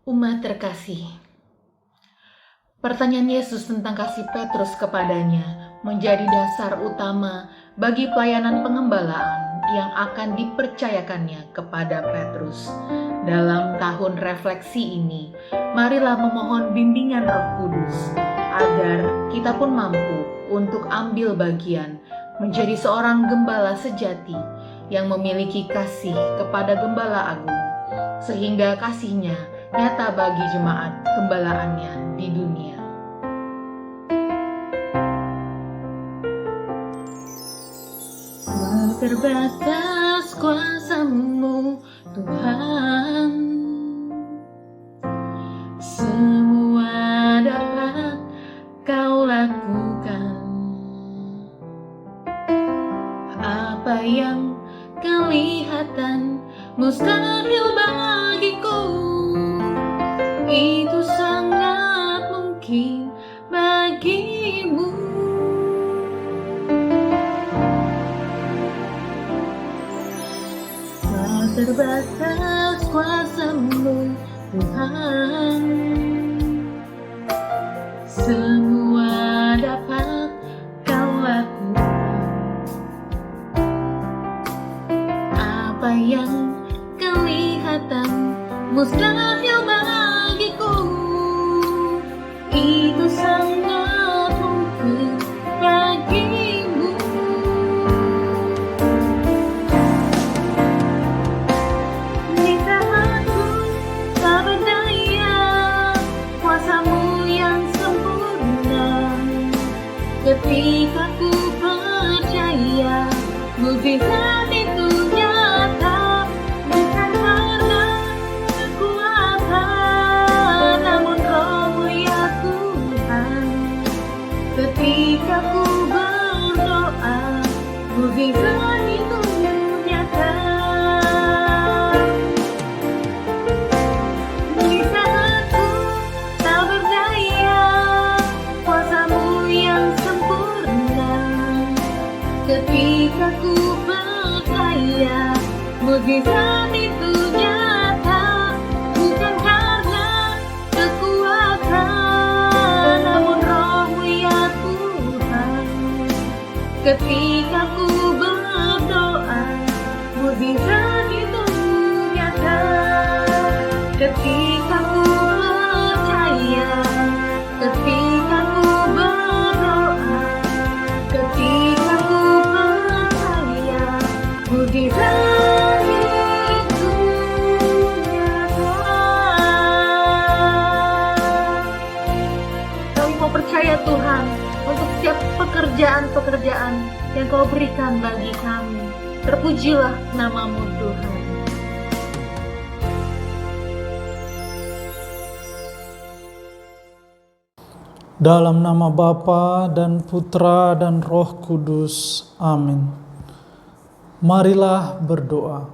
Umat terkasih, pertanyaan Yesus tentang kasih Petrus kepadanya menjadi dasar utama bagi pelayanan pengembalaan yang akan dipercayakannya kepada Petrus. Dalam tahun refleksi ini, marilah memohon bimbingan Roh Kudus agar kita pun mampu untuk ambil bagian menjadi seorang gembala sejati yang memiliki kasih kepada Gembala Agung, sehingga kasihnya nyata bagi jemaat gembalaannya di dunia. Terbatas kuasa-Mu, Tuhan, semua dapat Kau lakukan. Apa yang kelihatan mustahil bagiku, itu sangat mungkin bagimu. Tak terbatas kuasa-Mu, Tuhan, semua dapat Kau lakukan. Apa yang kelihatan mustahil bagiku, itu sangat mungkin bagimu. Di saatku tak berdaya, kuasa-Mu yang sempurna. Ketika ku percaya, mukjizat itu nyata, bukan karena kekuatan, namun Roh-Mu ya Tuhan. Ketika ku berdoa, mukjizat itu nyata. Di saatku tak berdaya, kuasa-Mu yang sempurna. Ketika ku percaya, mukjizat itu nyata, bukan karena kekuatan, namun Roh-Mu ya Tuhan. Ketika ku berdoa, mukjizat itu nyata. Ketika ku percaya, ketika ku berdoa, ketika ku percaya, mukjizat itu nyata. Kami mau percaya Tuhan untuk setiap pekerjaan-pekerjaan yang Kau berikan bagi kami. Terpujilah nama-Mu Tuhan. Dalam nama Bapa dan Putra dan Roh Kudus. Amin. Marilah berdoa.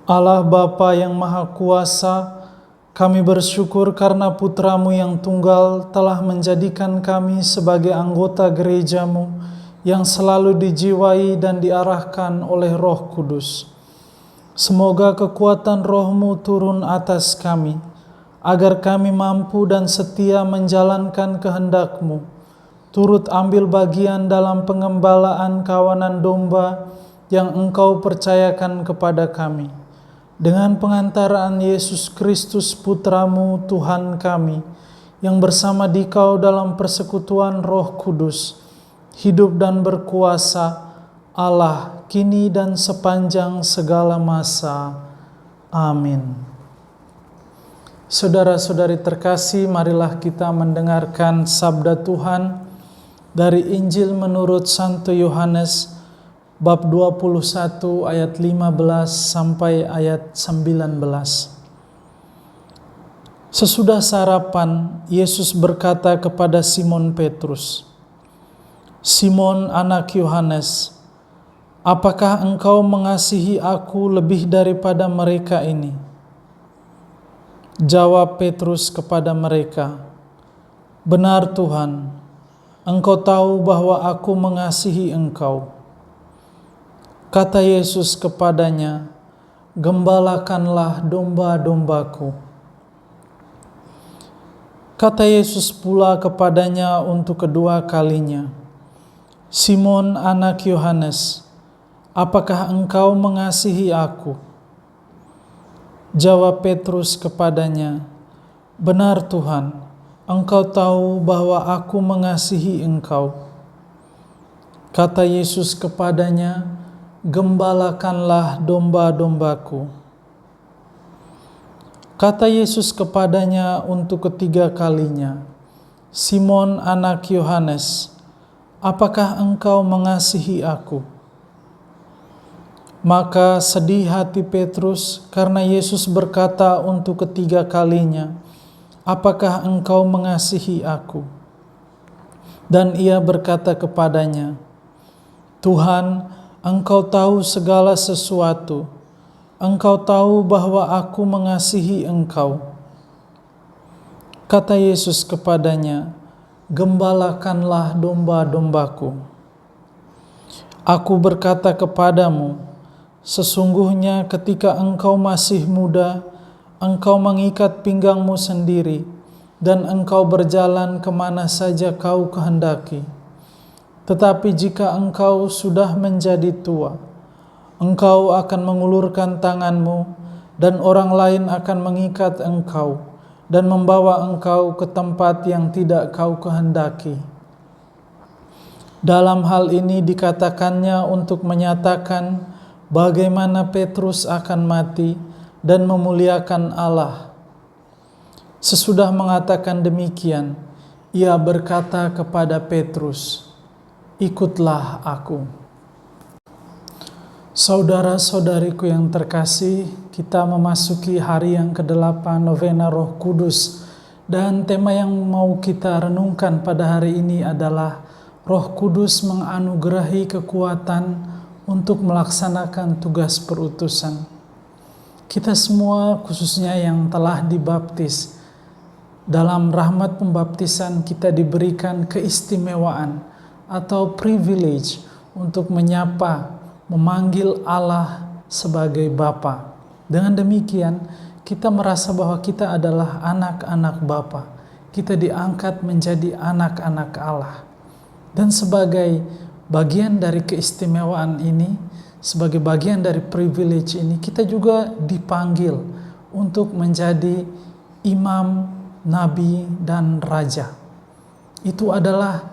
Allah Bapa yang Maha Kuasa, kami bersyukur karena Putra-Mu yang tunggal telah menjadikan kami sebagai anggota gereja-Mu yang selalu dijiwai dan diarahkan oleh Roh Kudus. Semoga kekuatan Roh-Mu turun atas kami, agar kami mampu dan setia menjalankan kehendak-Mu, turut ambil bagian dalam pengembalaan kawanan domba yang Engkau percayakan kepada kami. Dengan pengantaraan Yesus Kristus Putra-Mu Tuhan kami, yang bersama Dikau dalam persekutuan Roh Kudus, hidup dan berkuasa Allah kini dan sepanjang segala masa. Amin. Saudara-saudari terkasih, marilah kita mendengarkan sabda Tuhan dari Injil menurut Santo Yohanes bab 21 ayat 15 sampai ayat 19. Sesudah sarapan, Yesus berkata kepada Simon Petrus, "Simon anak Yohanes, apakah engkau mengasihi aku lebih daripada mereka ini?" Jawab Petrus kepada mereka, "Benar Tuhan, Engkau tahu bahwa aku mengasihi Engkau." Kata Yesus kepadanya, "Gembalakanlah domba-dombaku." Kata Yesus pula kepadanya untuk kedua kalinya, "Simon anak Yohanes, apakah engkau mengasihi aku?" Jawab Petrus kepadanya, "Benar Tuhan, Engkau tahu bahwa aku mengasihi Engkau." Kata Yesus kepadanya, "Gembalakanlah domba-dombaku." Kata Yesus kepadanya untuk ketiga kalinya, "Simon anak Yohanes, apakah engkau mengasihi aku?" Maka sedih hati Petrus karena Yesus berkata untuk ketiga kalinya, "Apakah engkau mengasihi aku?" Dan ia berkata kepadanya, "Tuhan, Engkau tahu segala sesuatu. Engkau tahu bahwa aku mengasihi Engkau." Kata Yesus kepadanya, "Gembalakanlah domba-dombaku. Aku berkata kepadamu, sesungguhnya ketika engkau masih muda, engkau mengikat pinggangmu sendiri, dan engkau berjalan kemana saja kau kehendaki. Tetapi jika engkau sudah menjadi tua, engkau akan mengulurkan tanganmu, dan orang lain akan mengikat engkau, dan membawa engkau ke tempat yang tidak kau kehendaki." Dalam hal ini dikatakannya untuk menyatakan bagaimana Petrus akan mati dan memuliakan Allah. Sesudah mengatakan demikian, ia berkata kepada Petrus, "Ikutlah aku." Saudara-saudariku yang terkasih, kita memasuki hari yang ke-8 novena Roh Kudus, dan tema yang mau kita renungkan pada hari ini adalah Roh Kudus menganugerahi kekuatan untuk melaksanakan tugas perutusan. Kita semua, khususnya yang telah dibaptis, dalam rahmat pembaptisan kita diberikan keistimewaan atau privilege untuk menyapa, memanggil Allah sebagai Bapa. Dengan demikian, kita merasa bahwa kita adalah anak-anak Bapa. Kita diangkat menjadi anak-anak Allah. Dan sebagai bagian dari keistimewaan ini, sebagai bagian dari privilege ini, kita juga dipanggil untuk menjadi imam, nabi, dan raja. Itu adalah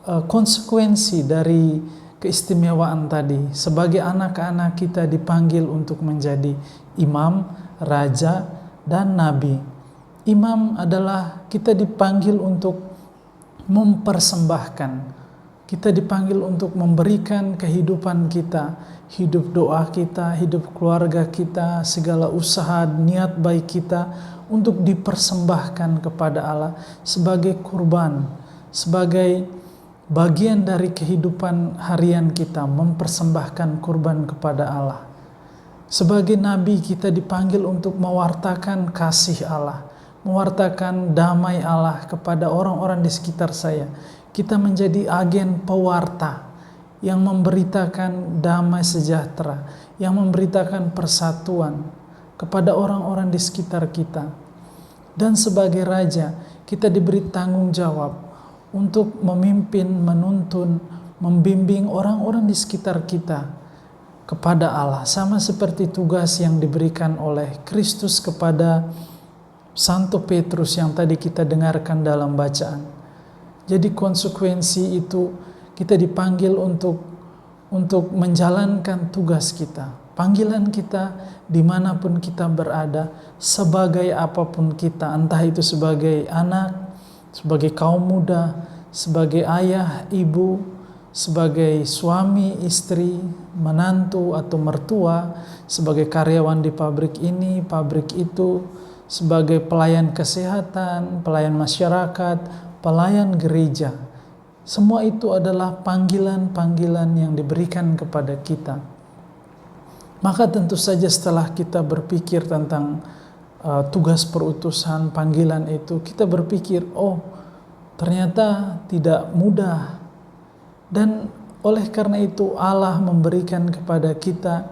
konsekuensi dari keistimewaan tadi. Sebagai anak-anak kita dipanggil untuk menjadi imam, raja, dan nabi. Imam adalah kita dipanggil untuk mempersembahkan. Kita dipanggil untuk memberikan kehidupan kita, hidup doa kita, hidup keluarga kita, segala usaha, niat baik kita untuk dipersembahkan kepada Allah sebagai kurban, sebagai bagian dari kehidupan harian kita, mempersembahkan kurban kepada Allah. Sebagai nabi kita dipanggil untuk mewartakan kasih Allah, mewartakan damai Allah kepada orang-orang di sekitar saya. Kita menjadi agen pewarta yang memberitakan damai sejahtera, yang memberitakan persatuan kepada orang-orang di sekitar kita. Dan sebagai raja, kita diberi tanggung jawab untuk memimpin, menuntun, membimbing orang-orang di sekitar kita kepada Allah. Sama seperti tugas yang diberikan oleh Kristus kepada Santo Petrus yang tadi kita dengarkan dalam bacaan. Jadi konsekuensi itu kita dipanggil untuk menjalankan tugas kita. Panggilan kita dimanapun kita berada, sebagai apapun kita, entah itu sebagai anak, sebagai kaum muda, sebagai ayah, ibu, sebagai suami, istri, menantu atau mertua, sebagai karyawan di pabrik ini, pabrik itu, sebagai pelayan kesehatan, pelayan masyarakat, pelayan gereja. Semua itu adalah panggilan-panggilan yang diberikan kepada kita. Maka tentu saja setelah kita berpikir tentang tugas perutusan, panggilan itu, kita berpikir, oh ternyata tidak mudah. Dan Oleh karena itu Allah memberikan kepada kita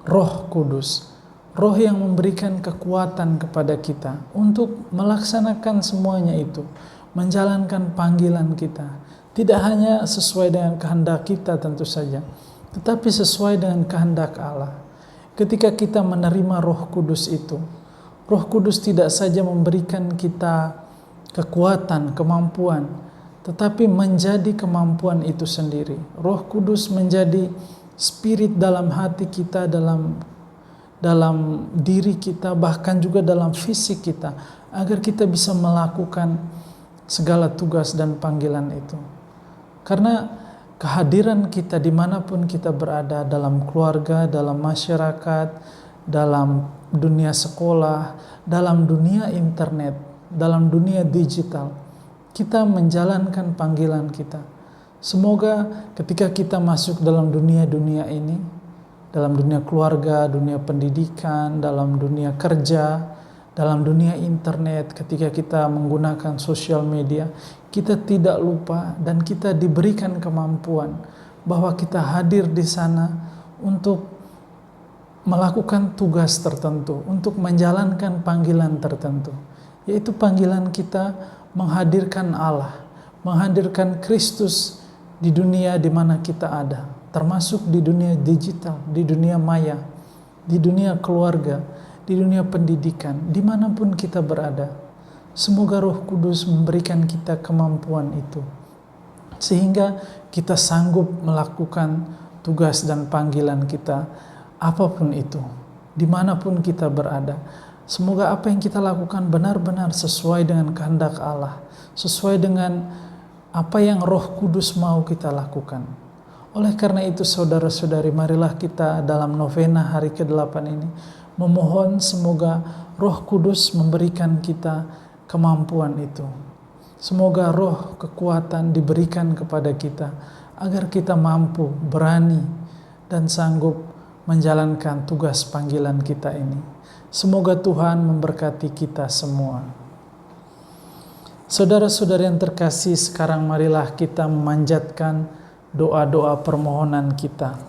Roh Kudus, Roh yang memberikan kekuatan kepada kita untuk melaksanakan semuanya itu, menjalankan panggilan kita. Tidak hanya sesuai dengan kehendak kita tentu saja, tetapi sesuai dengan kehendak Allah. Ketika kita menerima Roh Kudus itu, Roh Kudus tidak saja memberikan kita kekuatan, kemampuan, tetapi menjadi kemampuan itu sendiri. Roh Kudus menjadi spirit dalam hati kita, dalam diri kita, bahkan juga dalam fisik kita, agar kita bisa melakukan segala tugas dan panggilan itu. Karena kehadiran kita dimanapun kita berada, dalam keluarga, dalam masyarakat, dalam dunia sekolah, dalam dunia internet, dalam dunia digital, kita menjalankan panggilan kita. Semoga ketika kita masuk dalam dunia-dunia ini, dalam dunia keluarga, dunia pendidikan, dalam dunia kerja, dalam dunia internet, ketika kita menggunakan sosial media, kita tidak lupa dan kita diberikan kemampuan bahwa kita hadir di sana untuk melakukan tugas tertentu, untuk menjalankan panggilan tertentu, yaitu panggilan kita menghadirkan Allah, menghadirkan Kristus di dunia di mana kita ada, termasuk di dunia digital, di dunia maya, di dunia keluarga, di dunia pendidikan, dimanapun kita berada. Semoga Roh Kudus memberikan kita kemampuan itu, sehingga kita sanggup melakukan tugas dan panggilan kita, apapun itu, dimanapun kita berada. Semoga apa yang kita lakukan benar-benar sesuai dengan kehendak Allah, sesuai dengan apa yang Roh Kudus mau kita lakukan. Oleh karena itu saudara-saudari, marilah kita dalam novena hari ke-8 ini memohon semoga Roh Kudus memberikan kita kemampuan itu. Semoga roh kekuatan diberikan kepada kita agar kita mampu, berani, dan sanggup menjalankan tugas panggilan kita ini. Semoga Tuhan memberkati kita semua. Saudara-saudari yang terkasih, sekarang marilah kita memanjatkan doa-doa permohonan kita.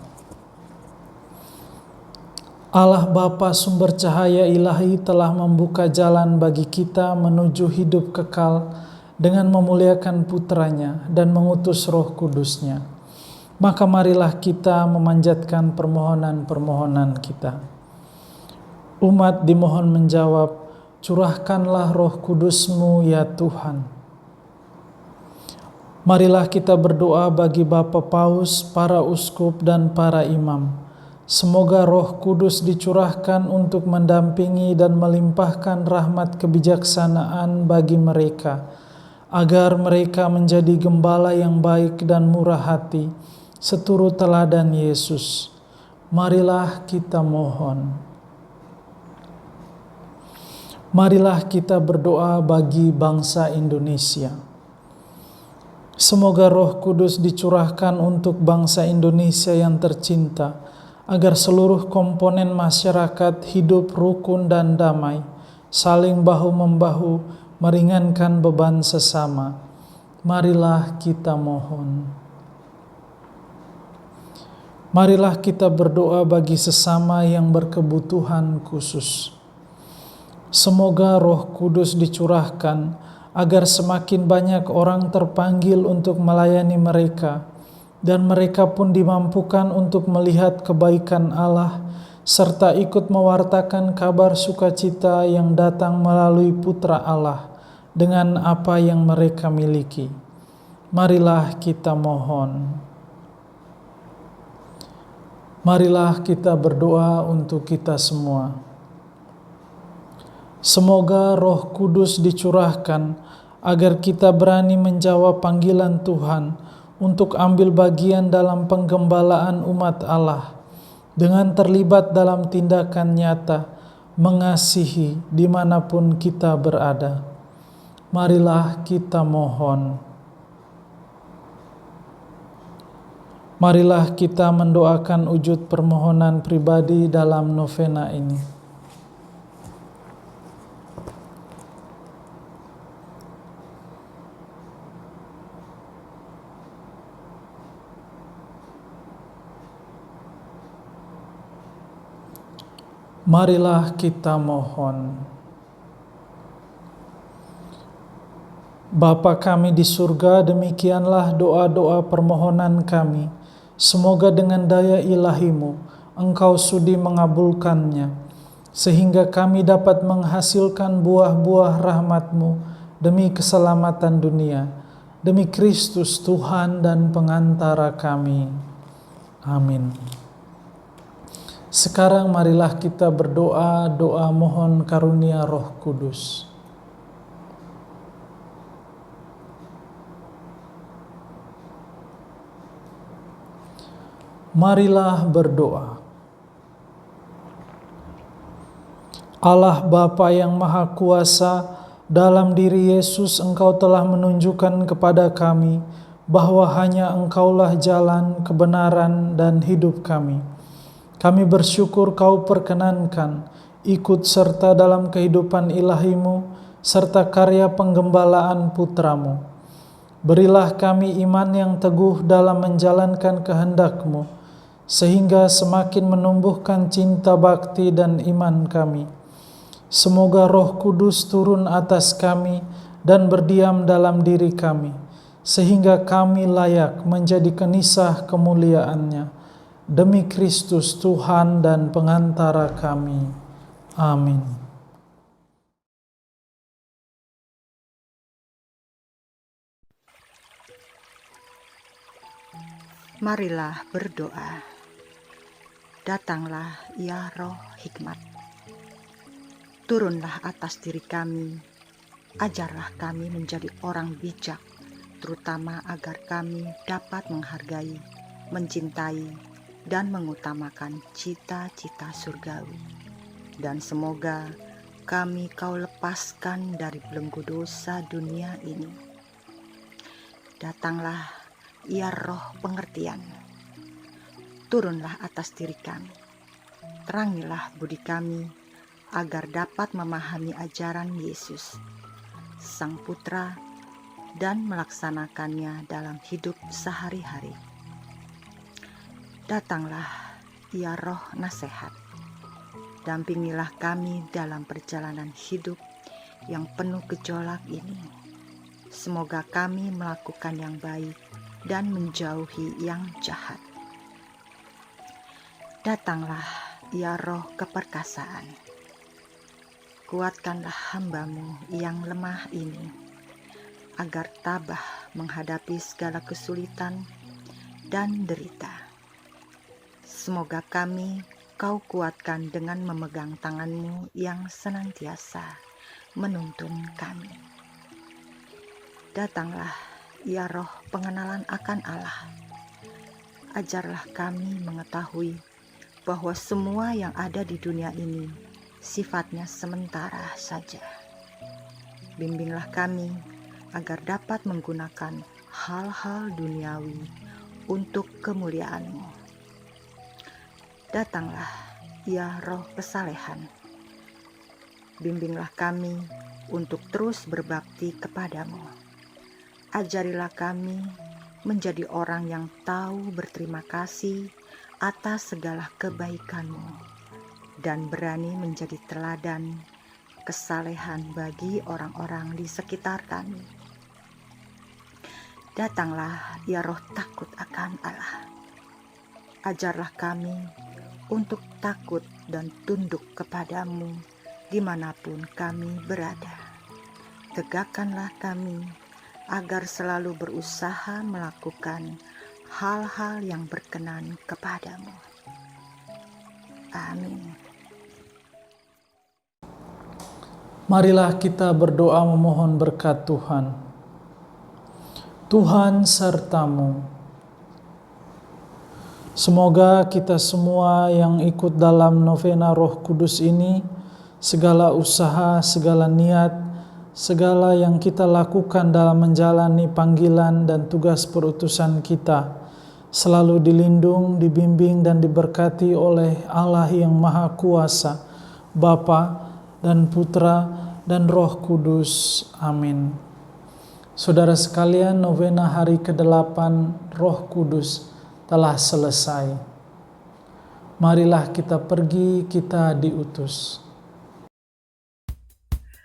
Allah Bapa sumber cahaya ilahi telah membuka jalan bagi kita menuju hidup kekal dengan memuliakan putranya dan mengutus Roh Kudusnya. Maka marilah kita memanjatkan permohonan-permohonan kita. Umat dimohon menjawab, curahkanlah Roh Kudus-Mu ya Tuhan. Marilah kita berdoa bagi Bapak Paus, para uskup dan para imam. Semoga Roh Kudus dicurahkan untuk mendampingi dan melimpahkan rahmat kebijaksanaan bagi mereka, agar mereka menjadi gembala yang baik dan murah hati, seturut teladan Yesus. Marilah kita mohon. Marilah kita berdoa bagi bangsa Indonesia. Semoga Roh Kudus dicurahkan untuk bangsa Indonesia yang tercinta, agar seluruh komponen masyarakat hidup rukun dan damai, saling bahu-membahu, meringankan beban sesama. Marilah kita mohon. Marilah kita berdoa bagi sesama yang berkebutuhan khusus. Semoga Roh Kudus dicurahkan agar semakin banyak orang terpanggil untuk melayani mereka, dan mereka pun dimampukan untuk melihat kebaikan Allah, serta ikut mewartakan kabar sukacita yang datang melalui Putra Allah dengan apa yang mereka miliki. Marilah kita mohon. Marilah kita berdoa untuk kita semua. Semoga Roh Kudus dicurahkan agar kita berani menjawab panggilan Tuhan untuk ambil bagian dalam penggembalaan umat Allah dengan terlibat dalam tindakan nyata mengasihi dimanapun kita berada. Marilah kita mohon. Marilah kita mendoakan wujud permohonan pribadi dalam novena ini. Marilah kita mohon. Bapa kami di surga, demikianlah doa-doa permohonan kami. Semoga dengan daya ilahi-Mu, Engkau sudi mengabulkannya, sehingga kami dapat menghasilkan buah-buah rahmat-Mu demi keselamatan dunia, demi Kristus Tuhan dan pengantara kami. Amin. Sekarang marilah kita berdoa, doa mohon karunia Roh Kudus. Marilah berdoa. Allah Bapa yang Maha Kuasa, dalam diri Yesus Engkau telah menunjukkan kepada kami bahwa hanya Engkaulah jalan, kebenaran, dan hidup kami. Kami bersyukur Kau perkenankan ikut serta dalam kehidupan ilahi-Mu serta karya penggembalaan putra-Mu. Berilah kami iman yang teguh dalam menjalankan kehendak-Mu, sehingga semakin menumbuhkan cinta bakti dan iman kami. Semoga Roh Kudus turun atas kami dan berdiam dalam diri kami, sehingga kami layak menjadi kenisah kemuliaan-Nya. Demi Kristus Tuhan dan pengantara kami. Amin. Marilah berdoa. Datanglah ya Roh Hikmat. Turunlah atas diri kami. Ajarlah kami menjadi orang bijak, terutama agar kami dapat menghargai, mencintai, dan mengutamakan cita-cita surgawi. Dan semoga kami Kau lepaskan dari belenggu dosa dunia ini. Datanglah ya Roh pengertian. Turunlah atas diri kami. Terangilah budi kami agar dapat memahami ajaran Yesus, Sang Putra, dan melaksanakannya dalam hidup sehari-hari. Datanglah ya Roh nasihat. Dampingilah kami dalam perjalanan hidup yang penuh gejolak ini. Semoga kami melakukan yang baik dan menjauhi yang jahat. Datanglah ya Roh keperkasaan. Kuatkanlah hamba-Mu yang lemah ini, agar tabah menghadapi segala kesulitan dan derita. Semoga kami Kau kuatkan dengan memegang tangan-Mu yang senantiasa menuntun kami. Datanglah ya Roh pengenalan akan Allah. Ajarlah kami mengetahui bahwa semua yang ada di dunia ini sifatnya sementara saja. Bimbinglah kami agar dapat menggunakan hal-hal duniawi untuk kemuliaan-Mu. Datanglah ya Roh kesalehan. Bimbinglah kami untuk terus berbakti kepada-Mu. Ajarilah kami menjadi orang yang tahu berterima kasih atas segala kebaikan-Mu dan berani menjadi teladan kesalehan bagi orang-orang di sekitar kami. Datanglah ya Roh takut akan Allah. Ajarlah kami untuk takut dan tunduk kepada-Mu dimanapun kami berada. Tegakkanlah kami agar selalu berusaha melakukan hal-hal yang berkenan kepada-Mu. Amin. Marilah kita berdoa memohon berkat Tuhan. Tuhan serta-Mu. Semoga kita semua yang ikut dalam novena Roh Kudus ini, segala usaha, segala niat, segala yang kita lakukan dalam menjalani panggilan dan tugas perutusan kita, selalu dilindung, dibimbing, dan diberkati oleh Allah yang Maha Kuasa, Bapa dan Putra dan Roh Kudus. Amin. Saudara sekalian, novena hari ke-8 Roh Kudus telah selesai. marilah kita pergi, kita diutus.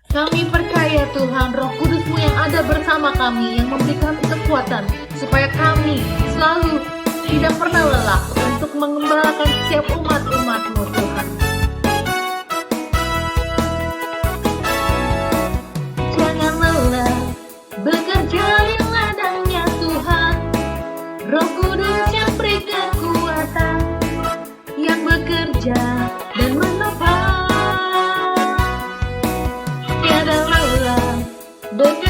Kami percaya Tuhan, Roh Kudus-Mu yang ada bersama kami, yang memberi kami kekuatan, supaya kami selalu tidak pernah lelah untuk mengembalakan setiap umat-umat-Mu, Tuhan. Jangan lelah bekerja di ladangnya Tuhan, Roh Kudus yang beri kekuatan, yang bekerja dan menopang. Tiada lelah bekerja